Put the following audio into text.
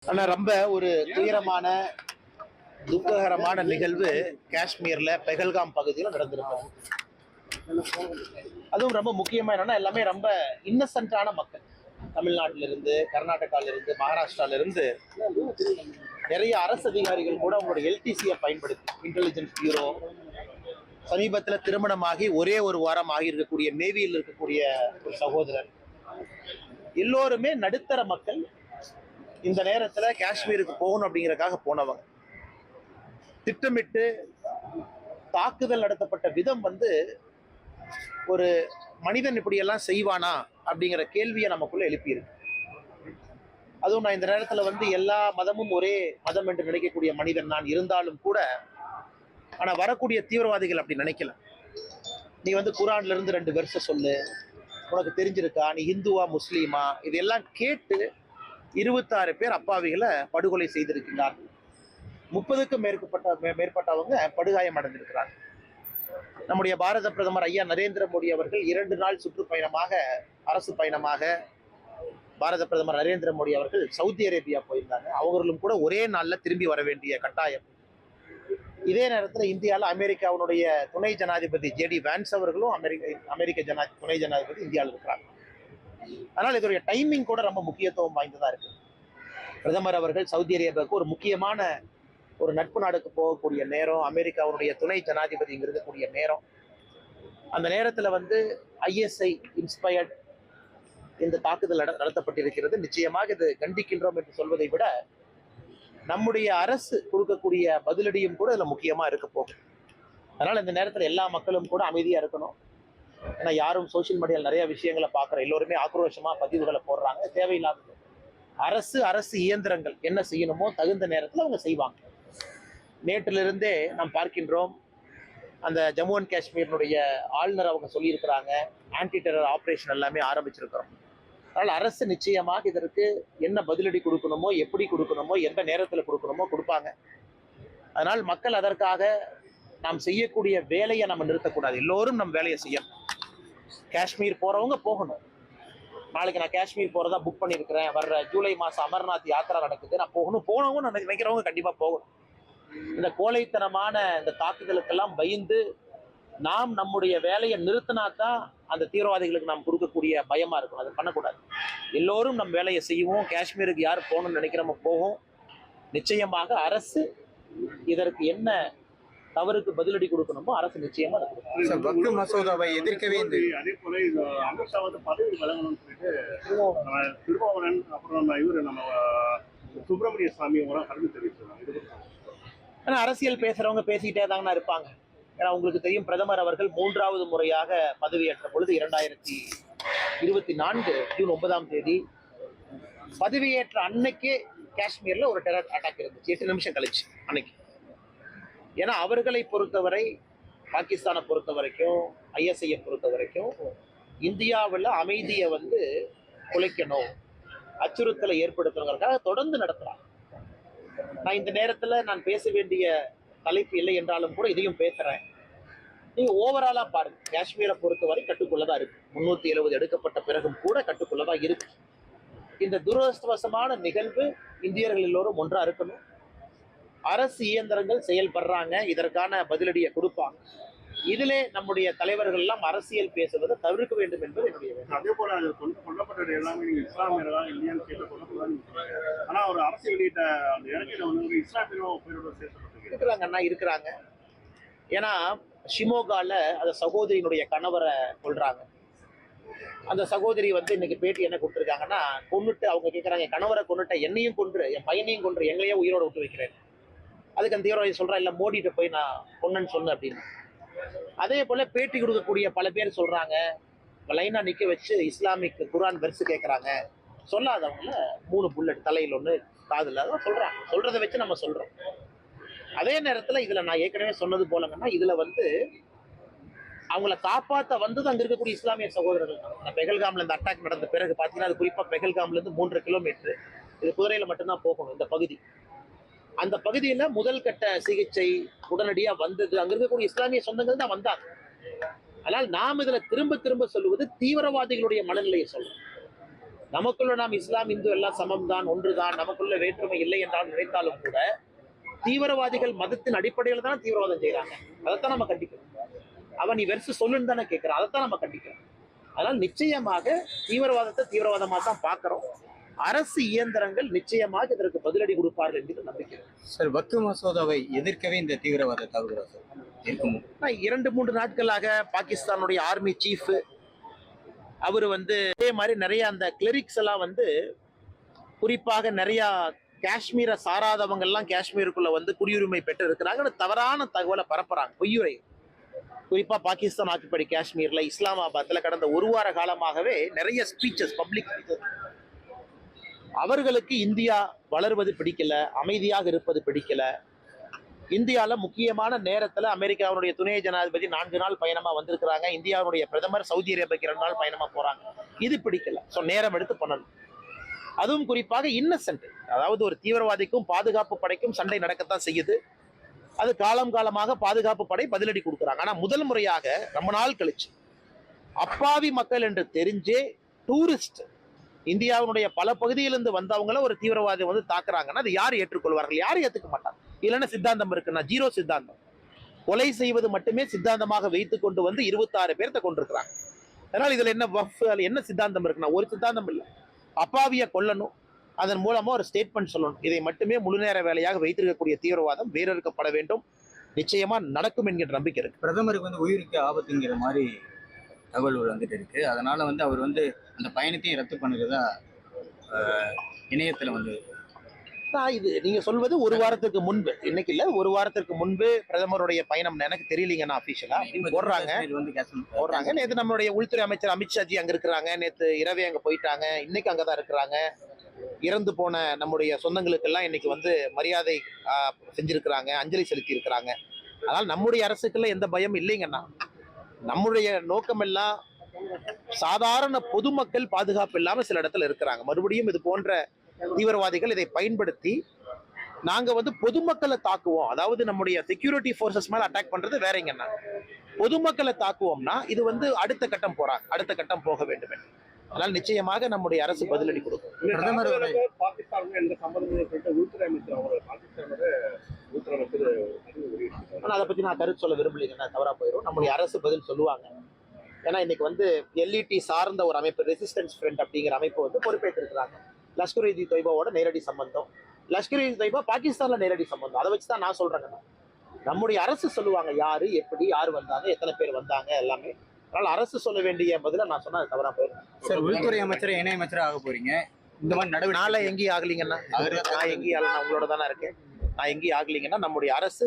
ஆனா ரொம்ப ஒரு துயரமான துக்ககரமான நிகழ்வு காஷ்மீர்ல பெஹல்காம் பகுதியில் நடந்திருக்கும். அதுவும் ரொம்ப முக்கியமா என்னன்னா எல்லாமே ரொம்ப இன்னசென்டான மக்கள். தமிழ்நாட்டில இருந்து, கர்நாடகால இருந்து, மகாராஷ்டிரால இருந்து நிறைய அரசு அதிகாரிகள் கூட அவங்களோட எல்டிசியை பயன்படுத்தி, இன்டெலிஜென்ஸ் பியூரோ, சமீபத்தில் திருமணமாகி ஒரே ஒரு வாரம் ஆகி இருக்கக்கூடிய நேவியில் இருக்கக்கூடிய ஒரு சகோதரர், எல்லோருமே நடுத்தர மக்கள். இந்த நேரத்துல காஷ்மீருக்கு போகணும் அப்படிங்கறதுக்காக போனவங்க. திட்டமிட்டு தாக்குதல் நடத்தப்பட்ட விதம் ஒரு மனிதன் இப்படியெல்லாம் செய்வானா அப்படிங்கிற கேள்வியை நமக்குள்ள எழுப்பியிருக்கு. அதுவும் நான் இந்த நேரத்துல எல்லா மதமும் ஒரே மதம் என்று நினைக்கக்கூடிய மனிதன் நான் இருந்தாலும் கூட, ஆனா வரக்கூடிய தீவிரவாதிகள் அப்படி நினைக்கல. நீ குரான்ல இருந்து 2 வெர்ச சொல்லு, உனக்கு தெரிஞ்சிருக்கா, நீ இந்துவா முஸ்லீமா, இதெல்லாம் கேட்டு 26 பேர் அப்பாவிகளை படுகொலை செய்திருக்கிறார்கள். 30க்கும் மேற்பட்டவங்க படுகாயம் அடைந்திருக்கிறார்கள். நம்முடைய பாரத பிரதமர் ஐயா நரேந்திர மோடி அவர்கள் 2 நாள் சுற்றுப்பயணமாக, அரசு பயணமாக பாரத பிரதமர் நரேந்திர மோடி அவர்கள் சவுதி அரேபியா போயிருந்தாங்க. அவர்களும் கூட ஒரே நாள்ல திரும்பி வர வேண்டிய கட்டாயம். இதே நேரத்தில் இந்தியாவில் அமெரிக்காவுடைய துணை ஜனாதிபதி ஜேடி வான்ஸ் அவர்களும் அமெரிக்க துணை ஜனாதிபதி இந்தியாவில் இருக்கிறாங்க. அதனால் இதோடைய டைமிங் கூட ரொம்ப முக்கியத்துவம் வாய்ந்ததா இருக்கு. பிரதமர் அவர்கள் சவுதி அரேபியாவுக்கு ஒரு முக்கியமான ஒரு நட்பு நாடுக்கு போகக்கூடிய நேரம், அமெரிக்காவுடைய துணை ஜனாதிபதி இங்க இருக்கக்கூடிய நேரம். அந்த நேரத்தில் ஐஎஸ்ஐ இன்ஸ்பயர்ட் இந்த தாக்குதல் நடத்தப்பட்டிருக்கிறது. நிச்சயமாக இது கண்டிக்கின்றோம் என்று சொல்வதை விட நம்முடைய அரசு கொடுக்கக்கூடிய பதிலடியும் கூட இதுல முக்கியமா இருக்க போகும். அதனால இந்த நேரத்தில் எல்லா மக்களும் கூட அமைதியா இருக்கணும். ஏன்னா யாரும் சோசியல் மீடியாவில் நிறைய விஷயங்களை பார்க்குற எல்லோருமே ஆக்ரோஷமா பதிவுகளை போடுறாங்க. தேவையில்லாதது. அரசு இயந்திரங்கள் என்ன செய்யணுமோ தகுந்த நேரத்தில் அவங்க செய்வாங்க. நேற்றிலிருந்தே நாம் பார்க்கின்றோம், அந்த ஜம்மு அண்ட் காஷ்மீரினுடைய ஆளுநர் அவங்க சொல்லியிருக்கிறாங்க, ஆன்டி டெரர் ஆப்ரேஷன் எல்லாமே ஆரம்பிச்சிருக்கிறோம். அதனால் அரசு நிச்சயமாக இதற்கு என்ன பதிலடி கொடுக்கணுமோ, எப்படி கொடுக்கணுமோ, எந்த நேரத்தில் கொடுக்கணுமோ கொடுப்பாங்க. அதனால் மக்கள் அதற்காக நாம் செய்யக்கூடிய வேலையை நம்ம நிறுத்தக்கூடாது. எல்லோரும் நம் வேலையை செய்யணும். காஷ்மீர் போறவங்க போகணும். நாளைக்கு நான் காஷ்மீர் போறதா புக் பண்ணியிருக்கிறேன், வர்ற ஜூலை மாசம் அமர்நாத் யாத்திரா நடக்குது, நான் போகணும்னு நினைக்கிறவங்க கண்டிப்பா போகணும். இந்த கோழைத்தனமான இந்த தாக்குதலுக்கெல்லாம் பயந்து நாம் நம்முடைய வேலையை நிறுத்தினாதான் அந்த தீவிரவாதிகளுக்கு நாம் கொடுக்கக்கூடிய பயமா இருக்கும். அதை பண்ணக்கூடாது. எல்லோரும் நம் வேலையை செய்வோம். காஷ்மீருக்கு யார் போகணும்னு நினைக்கிறோமோ போகும். நிச்சயமாக அரசு இதற்கு என்ன தவறுக்கு பதிலடி கொடுக்கணுமோ அரசு நிச்சயமா வக்ஃப் மசோதாவை எதிர்க்கவே அதே போல அமித்ஷா பதவி வழங்கணும்னு சொல்லிட்டு திருமாவளவன் அப்புறம் இவரு நம்ம சுப்பிரமணிய சாமி கருத்து தெரிவிச்சிருக்காங்க. ஆனா அரசியல் பேசுறவங்க பேசிக்கிட்டே தாங்கண்ணா இருப்பாங்க. ஏன்னா உங்களுக்கு தெரியும், பிரதமர் அவர்கள் 3வது முறையாக பதவியேற்ற பொழுது 2024 ஜூன் 9ஆம் தேதி பதவியேற்ற அன்னைக்கே காஷ்மீர்ல ஒரு டெரர் அட்டாக் இருந்துச்சு, 8 நிமிஷம் கழிச்சு அன்னைக்கு. ஏன்னா அவர்களை பொறுத்தவரை, பாகிஸ்தானை பொறுத்த வரைக்கும், ஐஎஸ்ஐயை பொறுத்த வரைக்கும் இந்தியாவில் அமைதியை குலைக்கணும், அச்சுறுத்தலை ஏற்படுத்தணுங்கிறதுக்காக தொடர்ந்து நடத்துறாங்க. நான் இந்த நேரத்தில் நான் பேச வேண்டிய தலைப்பு இல்லை என்றாலும் கூட இதையும் பேசுறேன். நீங்க ஓவராலா பாருங்க, காஷ்மீரை பொறுத்தவரை கட்டுக்குள்ளதான் இருக்கு. 370 எடுக்கப்பட்ட பிறகும் கூட கட்டுக்குள்ளதான் இருக்கு. இந்த துரதிருஷ்டவசமான நிகழ்வு இந்தியர்கள் எல்லோரும் ஒன்றா இருக்கணும். அரசு இயந்திரங்கள் செயல்படுறாங்க, இதற்கான பதிலடியை கொடுப்பாங்க. இதிலே நம்முடைய தலைவர்கள் எல்லாம் அரசியல் பேசுவதை தவிர்க்க வேண்டும் என்பது என்னுடைய வேண்டுகோள். அதே போல அது கொல்லப்பட்டது எல்லாமே நீங்க இஸ்லாமியர்களா இல்லையான்னு கேட்டு கொல்லப்படாதுன்னு. ஆனா ஒரு அரசு வெளியிட்ட அந்த இலங்கையில இஸ்லாமியரும் பேரோட சேர்க்கப்பட்டு இருக்கிறாங்கன்னா இருக்கிறாங்க. ஏன்னா ஷிமோகால அந்த சகோதரியினுடைய கணவரை கொல்றாங்க. அந்த சகோதரி இன்னைக்கு பேட்டி என்ன கொடுத்துருக்காங்கன்னா, கொன்னுட்டு அவங்க கேட்கறாங்க, கணவரை கொன்னுட்ட என்னையும் கொன்று, என் பையனையும் கொன்று, எங்களையே உயிரோட விட்டு வைக்கிறேன். அதுக்கு அந்த தீவிரவாதி சொல்றா, இல்ல மோடிட்ட போய் நான் கொன்னன்னு சொன்னேன் அப்படின்னு. அதே போல பேட்டி கொடுக்கக்கூடிய பல பேர் சொல்றாங்க, லைனா நிக்க வச்சு இஸ்லாமிக் குரான் வெர்ஸ் கேட்கறாங்க. சொல்லாதவங்கள 3 புல்லட் தலையில் 1 காதுல சொல்றாங்க. சொல்றதை வச்சு நம்ம சொல்றோம். அதே நேரத்துல இதுல நான் ஏற்கனவே சொன்னது போலங்கன்னா, இதுல அவங்கள காப்பாற்ற அங்க இருக்கக்கூடிய இஸ்லாமிய சகோதரர்கள். பெஹல்காம்ல இந்த அட்டாக் நடந்த பிறகு பாத்தீங்கன்னா, அது குறிப்பா பெஹல்காம்ல இருந்து 3 கிலோமீட்டர் இது குதிரையில மட்டும்தான் போகணும் இந்த பகுதி. அந்த பகுதியில முதல் கட்ட சிகிச்சை உடனடியா வந்தது அங்க இருக்கக்கூடிய இஸ்லாமிய சொந்தங்கள் தான் வந்தாங்க. ஆனால் நாம் இதுல திரும்ப திரும்ப சொல்லுவது தீவிரவாதிகளுடைய மனநிலையை சொல்றோம். நமக்குள்ள நாம் இஸ்லாம் இந்து எல்லாம் சமம்தான், ஒன்றுதான், நமக்குள்ள வேற்றுமை இல்லை என்றால் நினைத்தாலும் கூட தீவிரவாதிகள் மதத்தின் அடிப்படையில் தான் தீவிரவாதம் செய்யறாங்க. அதைத்தான் நம்ம கண்டிக்கிறோம். அவன் நீ வெறுத்து சொல்லுன்னு தானே கேட்கிறான், அதைத்தான் நம்ம கண்டிக்கிறோம். அதனால நிச்சயமாக தீவிரவாதத்தை தீவிரவாதமா தான் பார்க்கிறோம். அரசு இயந்திரங்கள் நிச்சயமாக இதற்கு பதிலடி கொடுப்பார்கள் என்று நம்பிக்கிறேன். சார், வக்கு மசோதாவை எதிர்க்கவே இந்த தீவிரவாத தாக்குதல் சார் இருக்குமோ? 2-3 நாட்களாக பாகிஸ்தானுடைய ஆர்மி சீஃப் அவர் இதே மாதிரி நிறைய அந்த கிளரிக்ஸ் எல்லாம் குறிப்பாக நிறைய காஷ்மீரை சாராதவங்க எல்லாம் காஷ்மீருக்குள்ள குடியுரிமை பெற்று இருக்கிறாங்க தவறான தகவலை பரப்புறாங்க, பொய்யுரை. குறிப்பா பாகிஸ்தான் ஆக்கிப்படி காஷ்மீர்ல இஸ்லாமாபாத்ல கடந்த ஒரு வார காலமாகவே நிறைய ஸ்பீச்சஸ், பப்ளிக் ஸ்பீச்சஸ். அவர்களுக்கு இந்தியா வளர்வது பிடிக்கல, அமைதியாக இருப்பது பிடிக்கல. இந்தியால முக்கியமான நேரத்துல அமெரிக்காவுடைய துணை ஜனாதிபதி 4 நாள் பயணமா வந்திருக்கிறாங்க. இந்தியாவுடைய பிரதமர் சவுதி அரேபியாவுக்கு 2 நாள் பயணமா போறாங்க. இது பிடிக்கல. ஸோ நேரம் எடுத்து பண்ணணும். அதுவும் குறிப்பாக இன்னசென்ட், அதாவது ஒரு தீவிரவாதிக்கும் பாதுகாப்பு படைக்கும் சண்டை நடக்கத்தான் செய்யுது. அது காலம் காலமாக பாதுகாப்பு படை பதிலடி கொடுக்குறாங்க. ஆனா முதல் முறையாக ரொம்ப நாள் கழிச்சு அப்பாவி மக்கள் என்று தெரிஞ்சே டூரிஸ்ட் இந்தியாவுடைய பல பகுதியிலிருந்து வந்தவங்கள ஒரு தீவிரவாதி தாக்குறாங்கன்னா அது யார் ஏற்றுக்கொள்வார்கள்? யாரும் ஏற்றுக்க மாட்டாங்க. இல்லைன்னா சித்தாந்தம் இருக்குன்னா ஜீரோ சித்தாந்தம். கொலை செய்வது மட்டுமே சித்தாந்தமாக வைத்துக் கொண்டு 26 பேர்த்த கொண்டிருக்கிறாங்க. அதனால இதுல என்ன வஃப், என்ன சித்தாந்தம் இருக்குன்னா ஒரு சித்தாந்தம் இல்லை. அப்பாவிய கொல்லணும், அதன் மூலமா ஒரு ஸ்டேட்மெண்ட் சொல்லணும். இதை மட்டுமே முழு நேர வேலையாக வைத்திருக்கக்கூடிய தீவிரவாதம் வேறறுக்கப்பட வேண்டும். நிச்சயமா நடக்கும் என்கிற நம்பிக்கை இருக்கு. பிரதமருக்கு உயிருக்கு ஆபத்துங்கிற மாதிரி தகவல் இருக்கு. அதனால அவர் அந்த பயணத்தையும் ரத்து பண்ணுறதா இணையத்துல இது நீங்க சொல்வது ஒரு வாரத்துக்கு முன்பு, இன்னைக்கு இல்ல, ஒரு வாரத்திற்கு முன்பு பிரதமருடைய பயணம் எனக்கு தெரியலீங்கன்னா அபிஷியலா போடுறாங்க. நேற்று நம்மளுடைய உள்துறை அமைச்சர் அமித்ஷாஜி அங்க இருக்கிறாங்க. நேற்று இரவே அங்க போயிட்டாங்க. இன்னைக்கு அங்கதான் இருக்கிறாங்க. இறந்து போன நம்முடைய சொந்தங்களுக்கெல்லாம் இன்னைக்கு மரியாதை செஞ்சிருக்கிறாங்க, அஞ்சலி செலுத்தி இருக்கிறாங்க. அதனால நம்முடைய அரசுக்குள்ள எந்த பயம் இல்லைங்கன்னா, நம்முடைய நோக்கம் எல்லாம் சாதாரண பொதுமக்கள் பாதுகாப்பு இல்லாம சில இடத்துல இருக்கிறாங்க. மறுபடியும் இது போன்ற தீவிரவாதிகள் இதை பயன்படுத்தி நாங்க பொதுமக்களை தாக்குவோம், அதாவது நம்முடைய செக்யூரிட்டி போர்சஸ் மேல அட்டாக் பண்றது வேறங்கன்னா, பொதுமக்களை தாக்குவோம்னா இது அடுத்த கட்டம் போறாங்க, அடுத்த கட்டம் போக வேண்டும். அதனால நிச்சயமாக நம்முடைய அரசு பதிலடி கொடுக்கும். பிரதமர் பாகிஸ்தான் எந்த சம்பந்தம் உள்துறை அமைச்சர் அவர் பாகிஸ்தானோட உள்துறை அமைச்சர் ஆனா அதை பத்தி நான் கருத்து சொல்ல விரும்பலைங்கன்னா தவறா போயிடும். நம்முடைய அரசு பதில் சொல்லுவாங்க. ஏன்னா இன்னைக்கு எல்இடி சார்ந்த ஒரு அமைப்பு, ரெசிஸ்டன்ஸ் ஃப்ரண்ட் அப்படிங்கிற அமைப்பு பொறுப்பேற்றிருக்கிறாங்க. லஷ்கர்-இ தொய்பாவோட நேரடி சம்பந்தம், லஷ்கர்-இ தொய்பா பாகிஸ்தான்ல நேரடி சம்பந்தம். அதை வச்சுதான் நான் சொல்றேங்க. நம்முடைய அரசு சொல்லுவாங்க யாரு, எப்படி, யார் வந்தாங்க, எத்தனை பேர் வந்தாங்க, எல்லாமே. அதனால அரசு சொல்ல வேண்டிய பதில நான் சொன்னா அது தவறா போயிடும். சார், உள்துறை அமைச்சர் இணை அமைச்சர் ஆக போறீங்க. இந்த மாதிரி நடவடிக்கை நாளை எங்கேயும் ஆகலீங்கன்னா, நான் எங்கேயும் ஆகல, நான் உங்களோட தானே இருக்கேன். நான் எங்கேயும் ஆகலீங்கன்னா நம்முடைய அரசு